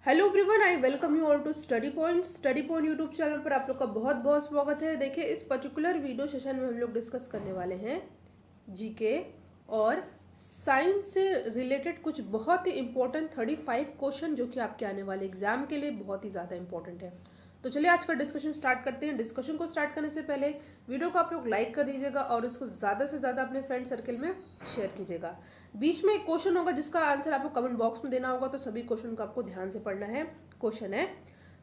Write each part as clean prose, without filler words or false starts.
Hello everyone, I welcome you all to Study Point YouTube channel पर आप लोग का बहुत बहुत स्वागत है। देखिए, इस पर्टिकुलर वीडियो सेशन में हम लोग डिस्कस करने वाले हैं जीके और साइंस से रिलेटेड कुछ बहुत ही इंपॉर्टेंट 35 क्वेश्चन जो कि आपके आने वाले एग्जाम के लिए बहुत ही ज़्यादा इंपॉर्टेंट है। तो चलिए आज का डिस्कशन स्टार्ट करते हैं। डिस्कशन को स्टार्ट करने से पहले वीडियो को आप लोग लाइक कर दीजिएगा और इसको ज़्यादा से ज़्यादा अपने फ्रेंड सर्कल में शेयर कीजिएगा। बीच में एक क्वेश्चन होगा जिसका आंसर आपको कमेंट बॉक्स में देना होगा, तो सभी क्वेश्चन को आपको ध्यान से पढ़ना है। क्वेश्चन है,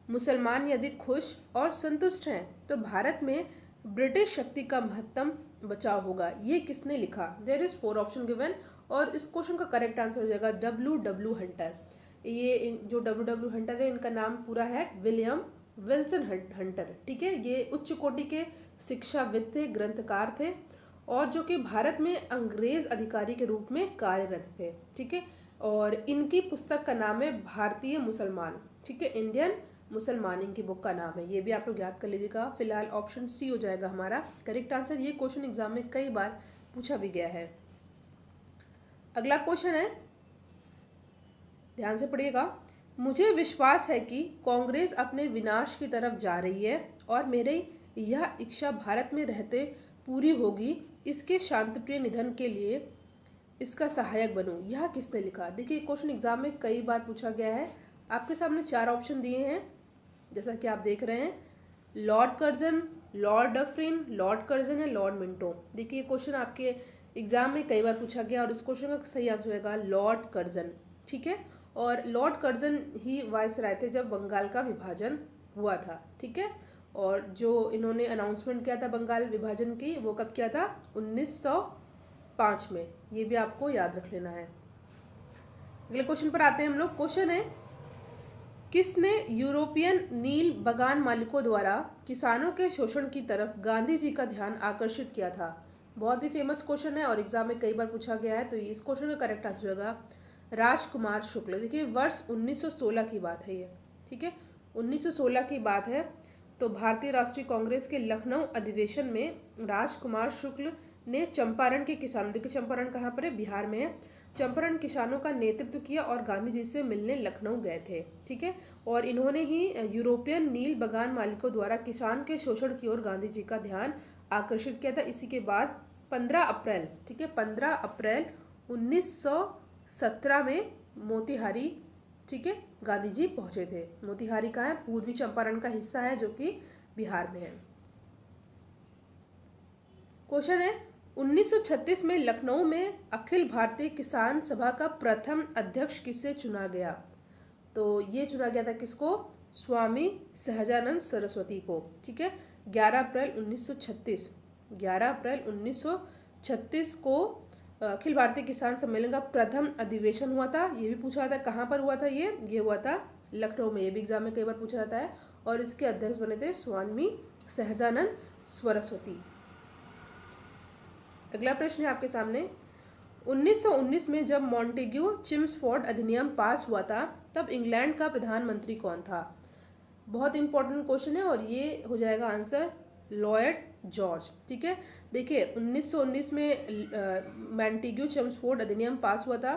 मुसलमान यदि खुश और संतुष्ट हैं तो भारत में ब्रिटिश शक्ति का महत्तम बचाव होगा। ये किसने लिखा? देयर इज 4 ऑप्शन गिवन और इस क्वेश्चन का करेक्ट आंसर हो जाएगा W हंटर। ये जो W हंटर है, इनका नाम पूरा है विलियम विल्सन हंटर। ठीक है, ये उच्च कोटि के शिक्षाविद थे, ग्रंथकार थे और जो कि भारत में अंग्रेज अधिकारी के रूप में कार्यरत थे। ठीक है, और इनकी पुस्तक का नाम है भारतीय मुसलमान। ठीक है, इंडियन मुसलमान इनकी बुक का नाम है। ये भी आप लोग याद कर लीजिएगा। फिलहाल ऑप्शन सी हो जाएगा हमारा करेक्ट आंसर। ये क्वेश्चन एग्जाम में कई बार पूछा भी गया है। अगला क्वेश्चन है, ध्यान से पढ़िएगा। मुझे विश्वास है कि कांग्रेस अपने विनाश की तरफ जा रही है और मेरी यह इच्छा भारत में रहते पूरी होगी। इसके शांतिप्रिय निधन के लिए इसका सहायक बनूं। यह किसने लिखा? देखिए, क्वेश्चन एग्जाम में कई बार पूछा गया है। आपके सामने 4 ऑप्शन दिए हैं जैसा कि आप देख रहे हैं। Lord Curzon, Lord Dufferin, Lord Curzon या लॉर्ड मिंटो। देखिए, क्वेश्चन आपके एग्जाम में कई बार पूछा गया और इस क्वेश्चन का सही आंसर होगा लॉर्ड कर्जन। ठीक है, और लॉर्ड कर्जन ही वायसराय थे जब बंगाल का विभाजन हुआ था। ठीक है, और जो इन्होंने अनाउंसमेंट किया था बंगाल विभाजन की, वो कब किया था? 1905 में। ये भी आपको याद रख लेना है। अगले क्वेश्चन पर आते हैं हम लोग। क्वेश्चन है, किसने यूरोपियन नील बगान मालिकों द्वारा किसानों के शोषण की तरफ गांधी जी का ध्यान आकर्षित किया था? बहुत ही फेमस क्वेश्चन है और एग्जाम में कई बार पूछा गया है। तो इस क्वेश्चन का करेक्ट आंसर होगा राजकुमार शुक्ल। देखिए, वर्ष 1916 की बात है ये। ठीक है, 1916 की बात है। तो भारतीय राष्ट्रीय कांग्रेस के लखनऊ अधिवेशन में राजकुमार शुक्ल ने चंपारण के किसानों, देखिए चंपारण कहाँ पर है? बिहार में है। चंपारण किसानों का नेतृत्व किया और गांधी जी से मिलने लखनऊ गए थे। ठीक है, और इन्होंने ही यूरोपियन नील बगान मालिकों द्वारा किसान के शोषण की ओर गांधी जी का ध्यान आकर्षित किया था। इसी के बाद 15 अप्रैल, ठीक है, 15 अप्रैल 1917 में मोतिहारी, ठीक है, गांधी जी पहुंचे थे। मोतिहारी का है, पूर्वी चंपारण का हिस्सा है जो कि बिहार में है। क्वेश्चन है, 1936 में लखनऊ में अखिल भारतीय किसान सभा का प्रथम अध्यक्ष किसे चुना गया? तो ये चुना गया था किसको? स्वामी सहजानंद सरस्वती को। ठीक है, 11 अप्रैल 1936, 11 अप्रैल 1936 को अखिल भारतीय किसान सम्मेलन का प्रथम अधिवेशन हुआ था। ये भी पूछा था कहाँ पर हुआ था? ये हुआ था लखनऊ में। ये भी एग्जाम में कई बार पूछा जाता है और इसके अध्यक्ष बने थे स्वामी सहजानंद सरस्वती। अगला प्रश्न है आपके सामने, 1919 में जब मॉन्टेग्यू चिम्सफोर्ड अधिनियम पास हुआ था तब इंग्लैंड का प्रधानमंत्री कौन था? बहुत इंपॉर्टेंट क्वेश्चन है और ये हो जाएगा आंसर लॉयड जॉर्ज। ठीक है, देखिए 1919 में मॉन्टेग्यू चिम्सफोर्ड अधिनियम पास हुआ था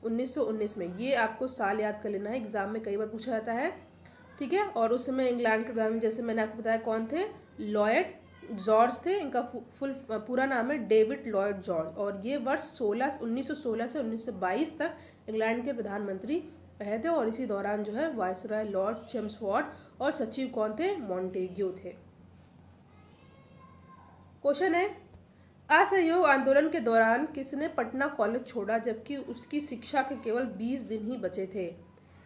1919 में। ये आपको साल याद कर लेना है, एग्जाम में कई बार पूछा जाता है। ठीक है, और उस समय इंग्लैंड के प्रधानमंत्री जैसे मैंने आपको बताया कौन थे? लॉयड जॉर्ज थे। इनका फुल पूरा नाम है डेविड लॉयड जॉर्ज और ये वर्ष 1916 से 1922 तक इंग्लैंड के प्रधानमंत्री रहे थे और इसी दौरान जो है वायसराय लॉर्ड चेम्सफोर्ड और सचिव कौन थे? मॉन्टेग्यू थे। क्वेश्चन है, असहयोग आंदोलन के दौरान किसने पटना कॉलेज छोड़ा जबकि उसकी शिक्षा के केवल 20 दिन ही बचे थे?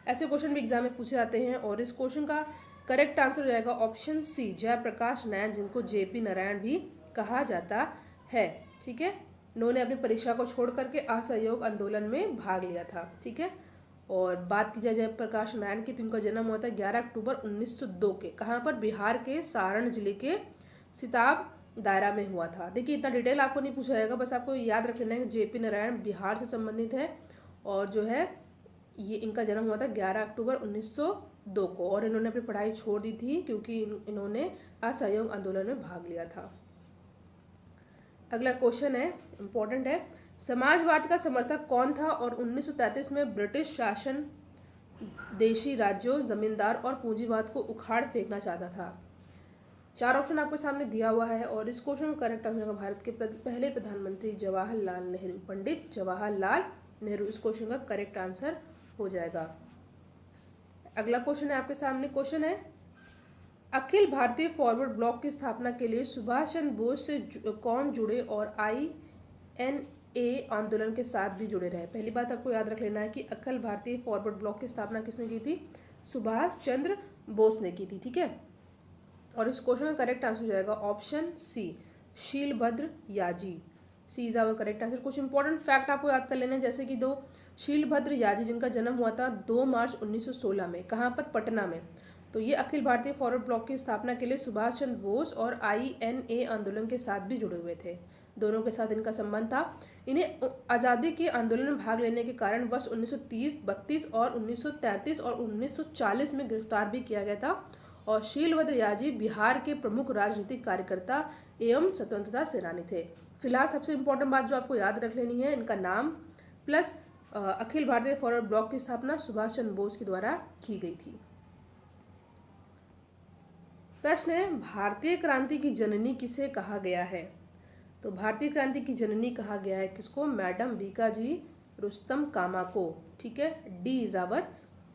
ऐसे क्वेश्चन भी एग्जाम में पूछे जाते हैं और इस क्वेश्चन का करेक्ट आंसर हो जाएगा ऑप्शन सी, जयप्रकाश नारायण, जिनको JP नारायण भी कहा जाता है। ठीक है, इन्होंने अपनी परीक्षा को छोड़ करके असहयोग आंदोलन में भाग लिया था। ठीक है, और बात की जाए जयप्रकाश नारायण की तो इनका जन्म हुआ था 11 अक्टूबर 1902 के, कहाँ पर? बिहार के सारण जिले के सिताब दायरा में हुआ था। देखिए, इतना डिटेल आपको नहीं पूछा जाएगा, बस आपको याद रख लेना है कि JP नारायण बिहार से संबंधित है और जो है ये इनका जन्म हुआ था 11 अक्टूबर 1902 को और इन्होंने अपनी पढ़ाई छोड़ दी थी क्योंकि इन्होंने असहयोग आंदोलन में भाग लिया था। अगला क्वेश्चन है, इंपॉर्टेंट है, समाजवाद का समर्थक कौन था और 1933 में ब्रिटिश शासन देशी राज्यों, जमींदार और पूंजीवाद को उखाड़ फेंकना चाहता था। 4 ऑप्शन आपके सामने दिया हुआ है और इस क्वेश्चन का करेक्ट आंसर होगा भारत के पहले प्रधानमंत्री जवाहरलाल नेहरू, पंडित जवाहरलाल नेहरू इस क्वेश्चन का करेक्ट आंसर हो जाएगा। अगला क्वेश्चन है आपके सामने। क्वेश्चन है, अखिल भारतीय फॉरवर्ड ब्लॉक की स्थापना के लिए सुभाष चंद्र बोस से कौन जुड़े और INA आंदोलन के साथ भी जुड़े रहे। पहली बात आपको याद रख लेना है कि अखिल भारतीय फॉरवर्ड ब्लॉक की स्थापना किसने की थी? सुभाष चंद्र बोस ने की थी। ठीक है, और इस क्वेश्चन का करेक्ट आंसर हो जाएगा option C, Shilbhadra Yaji. C is our correct answer. कुछ इंपॉर्टेंट फैक्ट आपको याद कर लेने हैं, जैसे कि दो, शीलभद्र याजी जिनका जन्म हुआ था 2 मार्च 1916 में, कहाँ पर? पटना में। तो ये अखिल भारतीय फॉरवर्ड ब्लॉक की स्थापना के लिए सुभाष चंद्र बोस और INA आंदोलन के साथ भी जुड़े हुए थे। दोनों के साथ इनका संबंध था। इन्हें आज़ादी के आंदोलन में भाग लेने के कारण वर्ष 1930, 32 और 1933 और 1940 में गिरफ्तार भी किया गया था। और शीलभद्र याजी बिहार के प्रमुख राजनीतिक कार्यकर्ता एवं स्वतंत्रता सेनानी थे। फिलहाल सबसे इम्पोर्टेंट बात जो आपको याद रख लेनी है, इनका नाम plus Akhil Bharatiya forward block की स्थापना सुभाष चंद्र बोस के द्वारा की गई थी। प्रश्न है, भारतीय क्रांति की जननी किसे कहा गया है? तो भारतीय क्रांति की जननी कहा गया है किसको? मैडम भीकाजी रुस्तम कामा को। ठीक है, D is our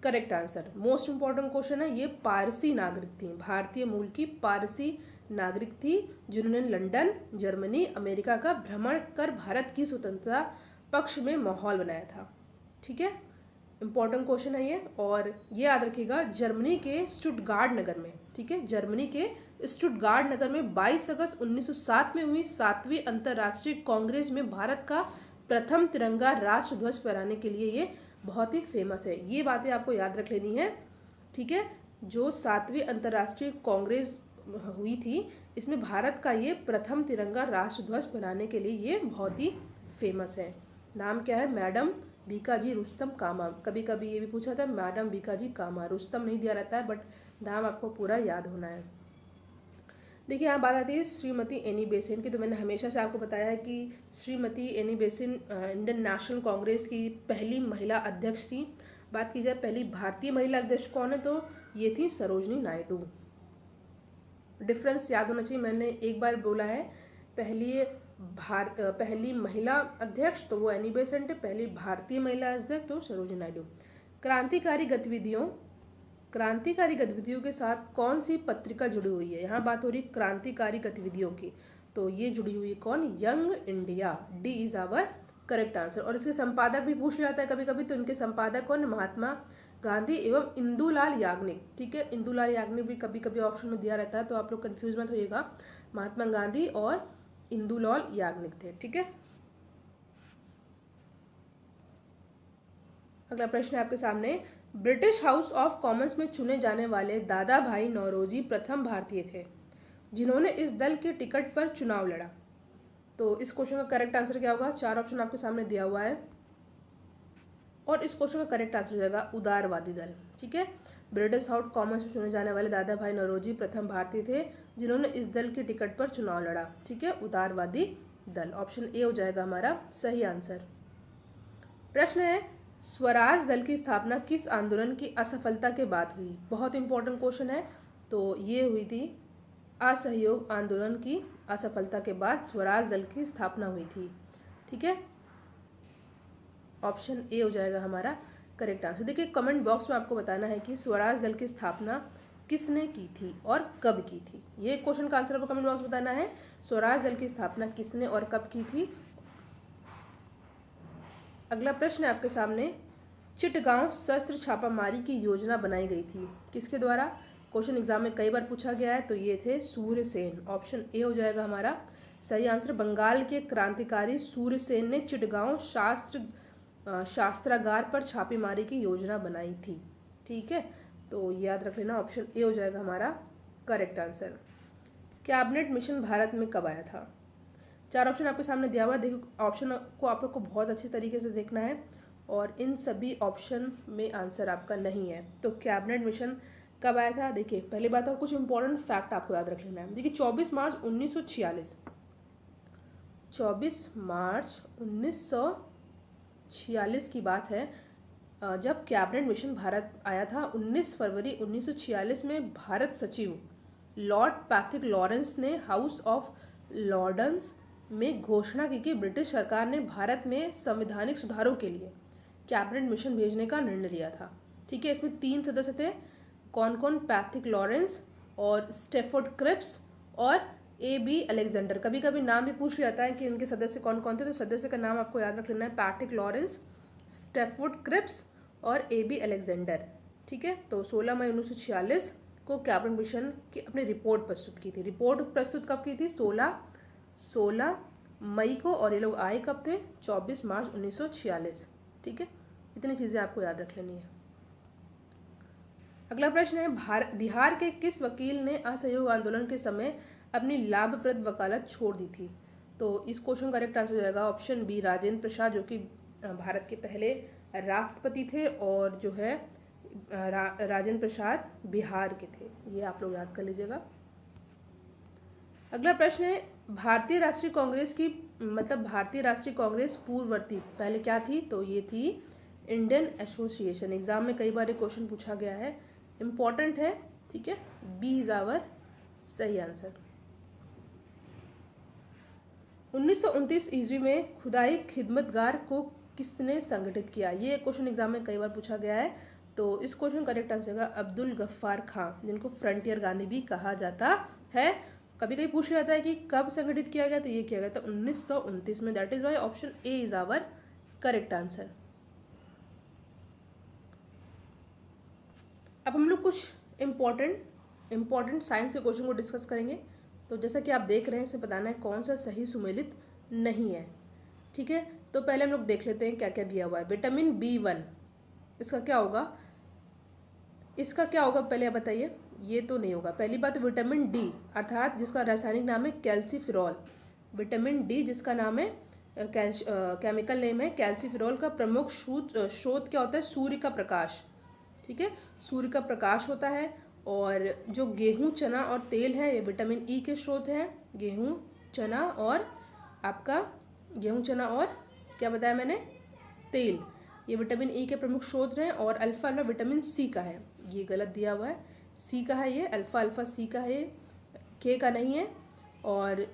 correct answer. Most important question है, ये पारसी नागरिक थी, भारतीय मूल की पारसी नागरिक थी, जिन्होंने लंदन, जर्मनी, अमेरिका का भ्रमण कर भारत की स्वतंत्रता पक्ष में माहौल बनाया था। ठीक है, इंपॉर्टेंट क्वेश्चन है ये। और ये याद रखिएगा, जर्मनी के स्टुटगार्ड नगर में, ठीक है, जर्मनी के स्टुटगार्ड नगर में 22 अगस्त 1907 में हुई 7वीं अंतर्राष्ट्रीय कांग्रेस में भारत का प्रथम तिरंगा राष्ट्र ध्वज फहराने के लिए ये बहुत ही फेमस है। ये बातें आपको याद रख लेनी है। ठीक है, जो 7वीं अंतर्राष्ट्रीय कांग्रेस हुई थी, इसमें भारत का ये प्रथम तिरंगा राष्ट्र ध्वज फहराने के लिए ये बहुत ही फेमस है। नाम क्या है? मैडम भीकाजी रुस्तम कामा। कभी कभी ये भी पूछा था, मैडम भीकाजी कामा, रुस्तम नहीं दिया रहता है, बट नाम आपको पूरा याद होना है। देखिए, यहाँ बात आती है श्रीमती एनी बेसेंट की। तो मैंने हमेशा से आपको बताया है कि Shrimati Annie Besant Indian national Congress की पहली महिला अध्यक्ष थी। बात की जाए पहली भारतीय महिला अध्यक्ष कौन है, तो ये थी सरोजनी नायडू। डिफरेंस याद होना चाहिए, मैंने एक बार बोला है पहली महिला अध्यक्ष तो वो एनी बेसेंट है, पहली भारतीय महिला अध्यक्ष तो सरोजनी नायडू। क्रांतिकारी गतिविधियों के साथ कौन सी पत्रिका जुड़ी हुई है? यहाँ बात हो रही क्रांतिकारी गतिविधियों की, तो ये जुड़ी हुई है कौन? Young India. D is our correct answer. और इसके संपादक भी पूछ लिया जाता है कभी कभी, तो इनके संपादक कौन? महात्मा गांधी एवं इंदुलाल याग्निक। ठीक है, इंदुलाल याग्निक भी कभी कभी ऑप्शन में दिया रहता है, तो आप लोग कंफ्यूज मत होइएगा। महात्मा गांधी और इंदुलाल याग्निक थे। ठीक है, अगला प्रश्न है आपके सामने। ब्रिटिश हाउस ऑफ कॉमन्स में चुने जाने वाले दादा भाई नौरोजी प्रथम भारतीय थे जिन्होंने इस दल के टिकट पर चुनाव लड़ा। तो इस क्वेश्चन का करेक्ट आंसर क्या होगा? 4 ऑप्शन आपके सामने दिया हुआ है और इस क्वेश्चन का करेक्ट आंसर हो जाएगा उदारवादी दल। ठीक है, ब्रिटिश हाउस कॉमन्स में चुने जाने वाले दादा भाई नौरोजी प्रथम भारतीय थे जिन्होंने इस दल के टिकट पर चुनाव लड़ा। ठीक है, उदारवादी दल। ऑप्शन ए हो जाएगा हमारा सही आंसर। प्रश्न है, स्वराज दल की स्थापना किस आंदोलन की असफलता के बाद हुई? बहुत इंपॉर्टेंट क्वेश्चन है। तो ये हुई थी असहयोग आंदोलन की असफलता के बाद स्वराज दल की स्थापना हुई थी। ठीक है, ऑप्शन ए हो जाएगा हमारा करेक्ट आंसर। देखिए, कमेंट बॉक्स में आपको बताना है कि स्वराज दल की स्थापना किसने की थी और कब की थी। ये क्वेश्चन का आंसर आपको कमेंट बॉक्स में बताना है, स्वराज दल की स्थापना किसने और कब की थी। अगला प्रश्न है आपके सामने, चिटगांव शस्त्र छापामारी की योजना बनाई गई थी किसके द्वारा? क्वेश्चन एग्जाम में कई बार पूछा गया है, तो ये थे सूर्यसेन। ऑप्शन ए हो जाएगा हमारा सही आंसर। बंगाल के क्रांतिकारी सूर्यसेन ने चिटगांव शास्त्रागार पर छापेमारी की योजना बनाई थी। ठीक है, तो याद रख लेना, ऑप्शन ए हो जाएगा हमारा correct answer. Cabinet mission Bharat में कब आया था? 4 ऑप्शन आपके सामने दिया हुआ है। देखो, ऑप्शन को आप लोग को बहुत अच्छे तरीके से देखना है और इन सभी ऑप्शन में आंसर आपका नहीं है। तो कैबिनेट मिशन कब आया था? देखिए, पहली बात है कुछ इंपॉर्टेंट फैक्ट आपको याद रख लेना है। देखिए, 24 मार्च 1946 की बात है। जब कैबिनेट मिशन भारत आया था 19 फरवरी 1946 में भारत सचिव लॉर्ड पैट्रिक लॉरेंस ने हाउस ऑफ लॉर्ड्स में घोषणा की कि ब्रिटिश सरकार ने भारत में संवैधानिक सुधारों के लिए कैबिनेट मिशन भेजने का निर्णय लिया था। ठीक है, इसमें 3 सदस्य थे, कौन कौन? पैट्रिक लॉरेंस और स्टेफोर्ड क्रिप्स और A.B. अलेक्जेंडर। कभी कभी नाम भी पूछ लिया जाता है कि इनके सदस्य कौन कौन थे, तो सदस्य का नाम आपको याद रख लेना है, पैट्रिक लॉरेंस, स्टेफोर्ड क्रिप्स और A.B. अलेक्जेंडर। ठीक है, तो 16 मई 1946 को कैबिनेट मिशन की अपनी रिपोर्ट प्रस्तुत की थी। रिपोर्ट प्रस्तुत कब की थी? 16 मई को, और ये लोग आए कब थे? 24 मार्च 1946। ठीक है, इतनी चीज़ें आपको याद रख लेनी है। अगला प्रश्न है, बिहार के किस वकील ने असहयोग आंदोलन के समय अपनी लाभप्रद वकालत छोड़ दी थी? तो इस क्वेश्चन का करेक्ट आंसर हो जाएगा ऑप्शन बी, राजेंद्र प्रसाद, जो कि भारत के पहले राष्ट्रपति थे, और जो है राजेंद्र प्रसाद बिहार के थे। ये आप लोग याद कर लीजिएगा। अगला प्रश्न है, भारतीय राष्ट्रीय कांग्रेस पूर्ववर्ती पहले क्या थी? तो ये थी इंडियन एसोसिएशन। एग्जाम में कई बार क्वेश्चन पूछा गया है, इंपॉर्टेंट है। ठीक है, बी इज आवर सही आंसर। 1929 ईस्वी में खुदाई खिदमतगार को किसने संगठित किया? ये क्वेश्चन एग्जाम में कई बार पूछा गया है, तो इस क्वेश्चन का करेक्ट आंसर होगा अब्दुल गफ्फार खां, जिनको फ्रंटियर गांधी भी कहा जाता है। कभी कभी पूछा जाता है कि कब संगठित किया गया, तो ये किया गया था 1929 में। That is why option A is our correct answer. अब हम लोग कुछ इम्पॉर्टेंट साइंस के क्वेश्चन को डिस्कस करेंगे। तो जैसा कि आप देख रहे हैं, इसे बताना है कौन सा सही सुमेलित नहीं है। ठीक है, तो पहले हम लोग देख लेते हैं क्या क्या दिया हुआ है। विटामिन B1, इसका क्या होगा? पहले आप बताइए। ये तो नहीं होगा। पहली बात, विटामिन डी अर्थात जिसका रासायनिक नाम है कैल्सीफिरॉल। विटामिन डी जिसका नाम है केमिकल नेम है कैल्सीफिरॉल का प्रमुख स्रोत क्या होता है? सूर्य का प्रकाश। ठीक है, सूर्य का प्रकाश होता है। और जो गेहूं, चना और तेल है, ये विटामिन ई के स्रोत हैं। गेहूं, चना और क्या बताया मैंने? तेल, ये विटामिन ई के प्रमुख स्रोत हैं। और अल्फा विटामिन सी का है, ये गलत दिया हुआ है। सी का है, ये अल्फा सी का है, के का नहीं है। और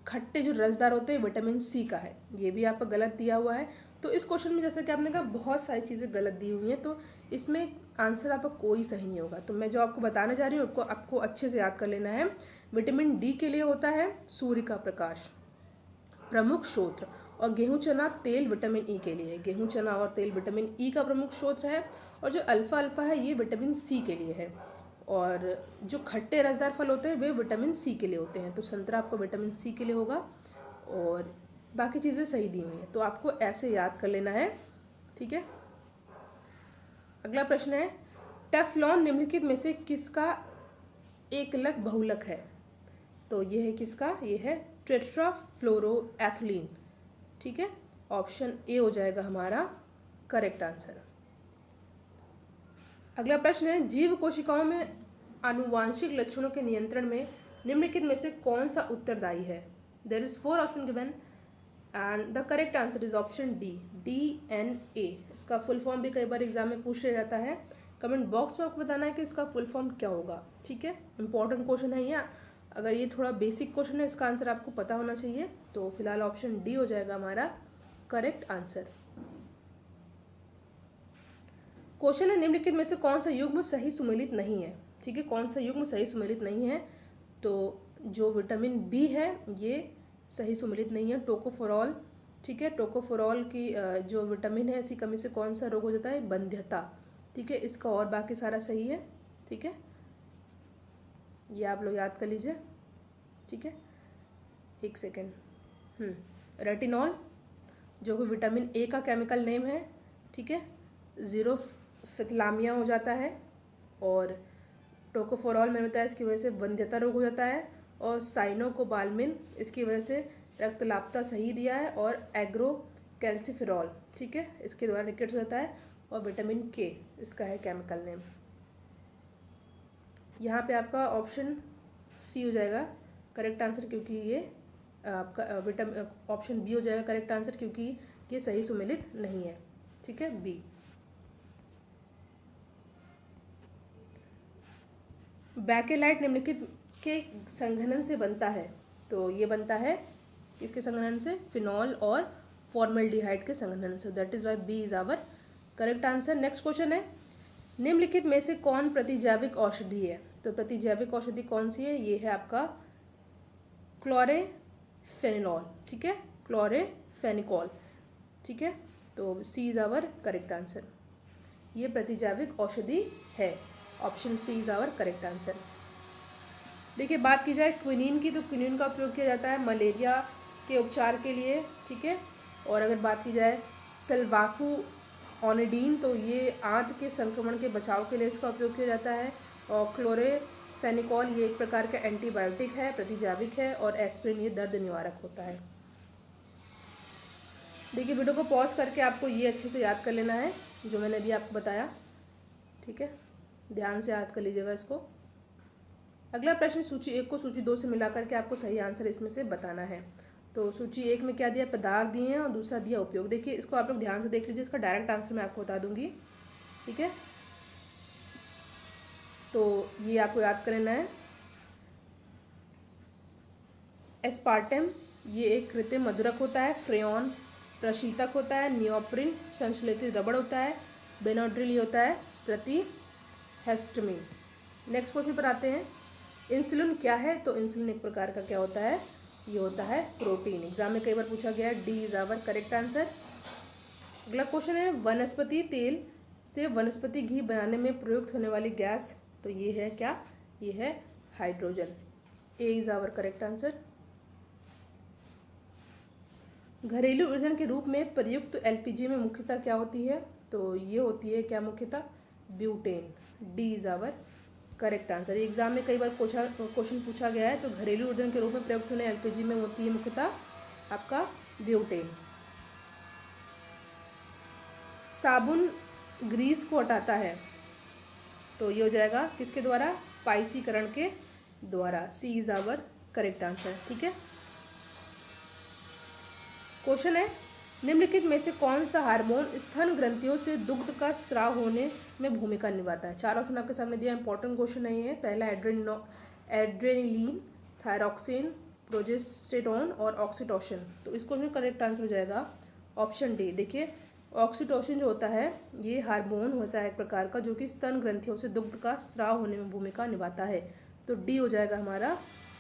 खट्टे जो रसदार होते हैं विटामिन सी का है, ये भी आपका गलत दिया हुआ है। तो इस क्वेश्चन में जैसे कि आपने कहा बहुत सारी चीज़ें गलत दी हुई हैं, तो इसमें आंसर आपका कोई सही नहीं होगा। तो मैं जो आपको बताने जा रही हूँ आपको अच्छे से याद कर लेना है। विटामिन डी के लिए होता है सूर्य का प्रकाश प्रमुख स्रोत, और गेहूं, चना, तेल विटामिन ई के लिए। गेहूं, चना और तेल विटामिन ई का प्रमुख स्रोत है। और जो अल्फा है, ये विटामिन सी के लिए है। और जो खट्टे रसदार फल होते हैं वे विटामिन सी के लिए होते हैं। तो संतरा आपको विटामिन सी के लिए होगा, और बाकी चीज़ें सही दी हुई हैं, तो आपको ऐसे याद कर लेना है। ठीक है, अगला प्रश्न है, टेफ्लॉन निम्नलिखित में से किसका एकलक बहुलक है? तो ये है किसका? ये है टेट्राफ्लोरोएथिलीन। ठीक है, ऑप्शन ए हो जाएगा हमारा करेक्ट आंसर। अगला प्रश्न है, जीव कोशिकाओं में आनुवांशिक लक्षणों के नियंत्रण में निम्नलिखित में से कौन सा उत्तरदायी है? There is 4 option given and the correct answer is option D, DNA। इसका फुल फॉर्म भी कई बार एग्जाम में पूछ लिया जाता है। कमेंट बॉक्स में आपको बताना है कि इसका फुल फॉर्म क्या होगा। ठीक है, इंपॉर्टेंट क्वेश्चन है ये। अगर ये थोड़ा बेसिक क्वेश्चन है, इसका आंसर आपको पता होना चाहिए। तो फिलहाल ऑप्शन डी हो जाएगा हमारा करेक्ट आंसर। क्वेश्चन है, निम्नलिखित में से कौन सा युग्म सही सुमेलित नहीं है? ठीक है, कौन सा युग्म सही सुमेलित नहीं है? तो जो विटामिन बी है ये सही सुमेलित नहीं है, टोकोफेरॉल। ठीक है, टोकोफेरॉल की जो विटामिन है, इसकी कमी से कौन सा रोग हो जाता है? बंध्यता। ठीक है, इसका और बाकी सारा सही है। ठीक है, ये आप लोग याद कर लीजिए। ठीक है, एक सेकेंड। रेटिनॉल जो कि विटामिन ए का केमिकल नेम है। ठीक है, ज़ीरोफिथलामिया हो जाता है। और टोकोफेरॉल मैंने बताया इसकी वजह से बंध्यता रोग हो जाता है। और साइनोकोबाल्मिन इसकी वजह से रक्तलापता सही दिया है। और एग्रो कैल्सीफिरॉल, ठीक है, इसके द्वारा रिकेट्स हो जाता है। और विटामिन के इसका है केमिकल नेम। यहाँ पे आपका ऑप्शन सी हो जाएगा करेक्ट आंसर, क्योंकि ये आपका ऑप्शन बी हो जाएगा करेक्ट आंसर, क्योंकि ये सही सुमेलित नहीं है। ठीक है, बी। बैकेलाइट निम्नलिखित के संघनन से बनता है, तो ये बनता है किसके संघनन से, फिनॉल और फॉर्मल्डिहाइड के संघनन से। That is why B is our correct answer. Next question है, निम्नलिखित में से कौन प्रतिजैविक औषधि है, तो प्रतिजैविक औषधि कौन सी है, ये है आपका क्लोरेफेनिलॉल, ठीक है, क्लोरेफेनिकॉल, ठीक है, तो C is our correct answer. ये प्रतिजैविक औषधि है, option C is our correct answer. देखिए बात की जाए क्विनीन की, तो क्विनीन का उपयोग किया जाता है मलेरिया के उपचार के लिए, ठीक है। और अगर बात की जाए सल्वाकुओनिडीन, तो ये आंत के संक्रमण के बचाव के लिए इसका उपयोग किया जाता है। और क्लोरेफेनिकॉल ये एक प्रकार का एंटीबायोटिक है, प्रतिजैविक है। और एस्पिरिन ये दर्द निवारक होता है। देखिए वीडियो को पॉज करके आपको ये अच्छे से याद कर लेना है जो मैंने अभी आपको बताया, ठीक है, ध्यान से याद कर लीजिएगा इसको। अगला प्रश्न सूची 1 को सूची 2 से मिलाकर के आपको सही आंसर इसमें से बताना है। तो सूची 1 में क्या दिया, पदार्थ दिए हैं और दूसरा दिया उपयोग। देखिए इसको आप लोग ध्यान से देख लीजिए, इसका डायरेक्ट आंसर मैं आपको बता दूंगी, ठीक है। तो ये आपको याद कर लेना है। एस्पार्टम ये एक कृत्रिम मधुरक होता है। फ्रेयॉन प्रशीतक होता है। नियोप्रिन संश्लेषित रबड़ होता है। बेनोड्रिल ये होता है प्रतिहिस्टामिन। नेक्स्ट क्वेश्चन पर आते हैं, इंसुलिन क्या है, तो इंसुलिन एक प्रकार का क्या होता है, ये होता है प्रोटीन। एग्जाम में कई बार पूछा गया है, D is our correct answer. अगला क्वेश्चन है, वनस्पति तेल से वनस्पति घी बनाने में प्रयुक्त होने वाली गैस, तो ये है क्या, ये है hydrogen. A is our correct answer. घरेलू ईंधन के रूप में प्रयुक्त एलपीजी में मुख्यतः क्या होती है, तो ये होती है क्या, मुख्यतः butane. D is our correct answer. Exam में कई बार क्वेश्चन पूछा गया है, तो घरेलू ईंधन के रूप में प्रयुक्त होने एलपीजी में होती है मुख्यतः आपका ब्यूटेन। साबुन ग्रीस को हटाता है, तो ये हो जाएगा किसके द्वारा, पाइसीकरण के द्वारा। सी इज आवर करेक्ट आंसर, ठीक है। क्वेश्चन है, निम्नलिखित में से कौन सा हार्मोन स्तन ग्रंथियों से दुग्ध का स्राव होने में भूमिका निभाता है। 4 ऑप्शन आपके सामने दिया, इंपॉर्टेंट क्वेश्चन नहीं है। पहला एड्रेनलिन, थायरॉक्सिन, प्रोजेस्टेरोन और ऑक्सीटोसिन। तो इसको में करेक्ट आंसर हो जाएगा ऑप्शन डी। देखिए ऑक्सीटोसिन जो होता है ये हार्मोन होता है एक प्रकार का, जो कि स्तन ग्रंथियों से दुग्ध का स्राव होने में भूमिका निभाता है। तो डी हो जाएगा हमारा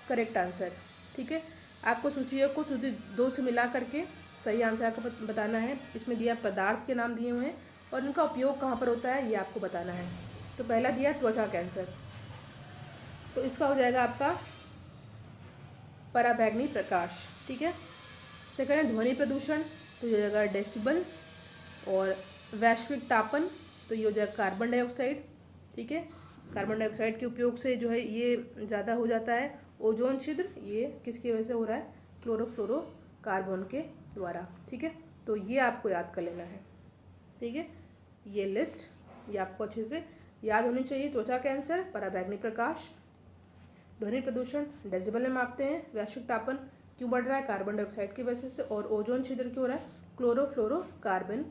करेक्ट आंसर, ठीक है। आपको सूची को सूची 2 से मिला करके सही आंसर आपको बताना है। इसमें दिया पदार्थ के नाम दिए हुए हैं और इनका उपयोग कहाँ पर होता है ये आपको बताना है। तो पहला दिया त्वचा कैंसर, तो इसका हो जाएगा आपका पराबैंगनी प्रकाश, ठीक है। सेकंड है ध्वनि प्रदूषण, तो ये हो जाएगा डेसिबल। और वैश्विक तापन, तो ये हो जाएगा कार्बन डाइऑक्साइड, ठीक है। कार्बन डाइऑक्साइड के उपयोग से जो है ये ज़्यादा हो जाता है। ओजोन छिद्र ये किसकी वजह से हो रहा है, क्लोरोफ्लोरोकार्बन के द्वारा, ठीक है। तो ये आपको याद कर लेना है, ठीक है। ये लिस्ट ये आपको अच्छे से याद होनी चाहिए। त्वचा कैंसर, पराबैंगनी प्रकाश, ध्वनि प्रदूषण डेसिबल में मापते हैं, वैश्विक तापन क्यों बढ़ रहा है, कार्बन डाइऑक्साइड की वजह से, और ओजोन छिद्र क्यों हो रहा है, क्लोरोफ्लोरोकार्बन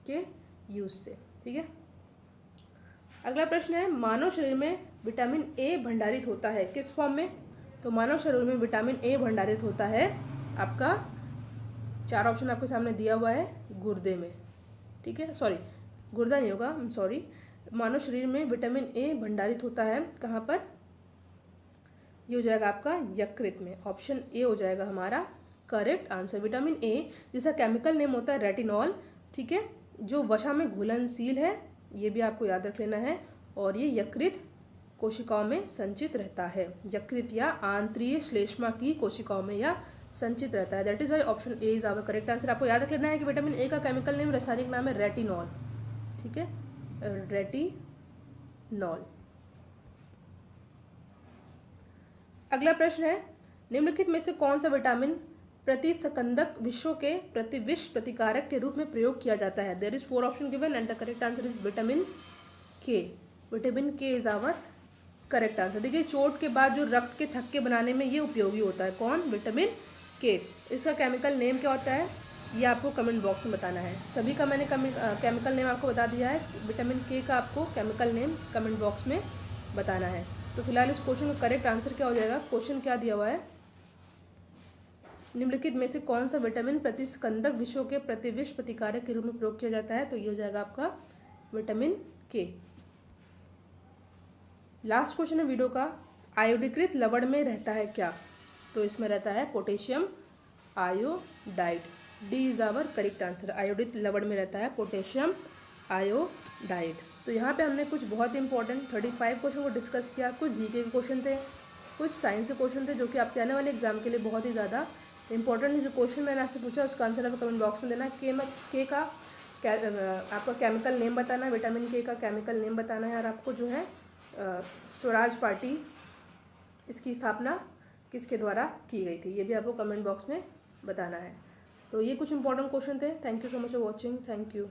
के यूज से, ठीक है। अगला प्रश्न है, मानव शरीर में विटामिन ए भंडारित होता है किस फॉर्म में, तो मानव शरीर में विटामिन ए भंडारित होता है आपका 4 ऑप्शन आपके सामने दिया हुआ है, गुर्दे में, ठीक है। सॉरी गुर्दा नहीं होगा, सॉरी। मानव शरीर में विटामिन ए भंडारित होता है कहाँ पर, ये हो जाएगा आपका यकृत में। ऑप्शन ए हो जाएगा हमारा करेक्ट आंसर। विटामिन ए जिसका केमिकल नेम होता है रेटिनॉल, ठीक है, जो वसा में घुलनशील है, ये भी आपको याद रख लेना है। और ये यकृत कोशिकाओं में संचित रहता है, यकृत या आंतरीय श्लेष्मा की कोशिकाओं में या संचित रहता है। That is why option A is our correct answer. आपको याद रख लेना है कि विटामिन ए का केमिकल नेम, रासायनिक नाम है रेटिनॉल, ठीक है, रेटिनॉल। अगला प्रश्न है, निम्नलिखित में से कौन सा विटामिन प्रतिस्कंदक विषों के प्रतिविष प्रतिकारक के रूप में प्रयोग किया जाता है। There is 4 option given and the correct answer is vitamin K. Vitamin K is our correct answer. देखिए चोट के बाद जो रक्त के थक्के बनाने में ये उपयोगी होता है, कौन, विटामिन के। इसका केमिकल नेम क्या होता है ये आपको कमेंट बॉक्स में बताना है। सभी का मैंने केमिकल नेम आपको बता दिया है, विटामिन के का आपको केमिकल नेम कमेंट बॉक्स में बताना है। तो फिलहाल इस क्वेश्चन का करेक्ट आंसर क्या हो जाएगा? क्वेश्चन क्या दिया हुआ है, निम्नलिखित में से कौन सा विटामिन प्रतिस्कंदक विषों के प्रतिविष प्रतिकारक के रूप में प्रयोग किया जाता है? तो ये हो जाएगा आपका विटामिन के। लास्ट क्वेश्चन है वीडियो का, आयोडीकृत लवण में रहता है क्या? तो इसमें रहता है potassium iodide. D is our correct answer. आयोडित लवण में रहता है पोटेशियम आयोडाइड। तो यहाँ पे हमने कुछ बहुत इंपॉर्टेंट 35 क्वेश्चन को डिस्कस किया। कुछ जीके के क्वेश्चन थे, कुछ साइंस के क्वेश्चन थे, जो कि आपके आने वाले एग्जाम के लिए बहुत ही ज़्यादा इंपॉर्टेंट है। जो क्वेश्चन मैंने आपसे पूछा उसका आंसर आप कमेंट बॉक्स में देना। के का आपका केमिकल नेम बताना है, विटामिन के का केमिकल नेम बताना है, और आपको जो है स्वराज पार्टी इसकी स्थापना किसके द्वारा की गई थी, ये भी आपको कमेंट बॉक्स में बताना है। तो ये कुछ इंपॉर्टेंट क्वेश्चन थे। Thank you so much for watching. Thank you.